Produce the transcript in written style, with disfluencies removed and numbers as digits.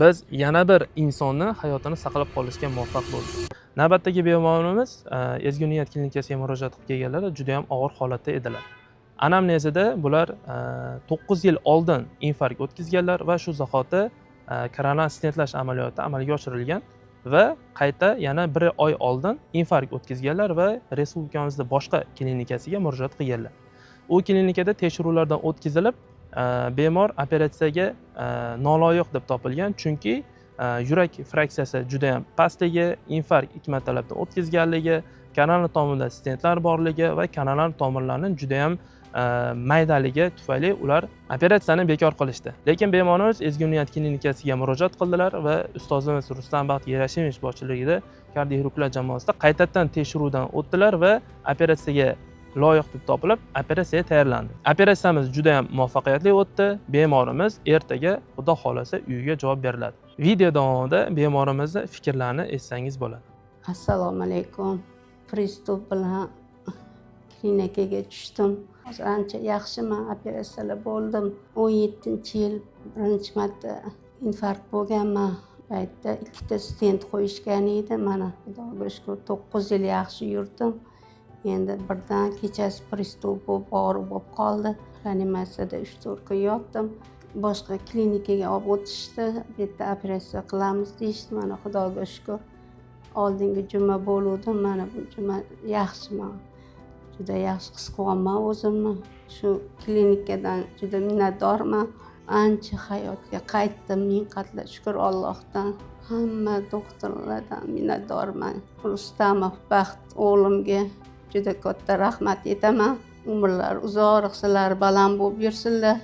biz yana bir insonni hayotini saqlab qolishga muvaffaq bo'ldik. Navbatdagi bemorimiz Ezgu niyat klinikasiga murojaat qilib kelganlar juda ham og'ir holatda edilar. Anamnezida bular 9 yil oldin infarkt o'tkazganlar va shu zahoti koronar stentlash amaliyoti amalga oshirilgan va qayta yana 1 oy oldin infarkt o'tkazganlar va respublikamizda boshqa klinikasiga murojaat qilganlar. U klinikada tekshiruvlardan o'tkazilib, bemor operatsiyaga noloyiq deb topilgan, chunki yurak fraksiyasi juda ham pastligi, infarkt 2 martalabdan o'tkazganligi, koronar tomirida stentlar borligi va koronar tomirlarning juda ham maydaligi tufayli ular operatsiyani bekor qilishdi. Lekin bemorimiz Ezgu niyat klinikasiga murojaat qildilar va ustozimiz Rustambaxt Yerashimov boshchiligida kardioxirurglar jamoasida qaytadan tekshiruvdan o'tdilar va operatsiyaga loyiq deb topilib, operatsiyaga tayyorlandi. Operatsiyamiz juda ham muvaffaqiyatli o'tdi. Bemorimiz ertaga Xudo xolasa uyiga javob beriladi. Video davomida bemorimizning fikrlarini eshitsangiz bo'ladi. Assalomu alaykum. Pristup bilan klinikaga tushdim. Hozir ancha yaxshiman, operatsiyalar bo'ldim. 17-yil birinchi marta infarkt bo'lganman. Paytda 2 ta stent qo'yishgan edi. Mana Xudoga shukr 9 yil yaxshi yurdim. Endi birdan kechasi pristup bo'lib qoldi. Reanimatsiyada 3-4 kun yotdim. Boshqa klinikaga olib o'tishdi. Bu yerda operatsiya qilamiz deyishdi. Mana Xudoga shukr. Oldingi juma bo'luvdim. Mana bu juma yaxshiman. Juda yaxshi his qilyapman o'zimni. Shu klinikadan juda minnatdorman. Ancha hayotga qaytdim. Ming qatla shukr Allohdan. Hamma doktorlardan minnatdorman. Rustamov Baxt o'g'limga juda katta rahmat aytaman. Umrlar uzoq, riqsalari baland bo'lib yursinlar.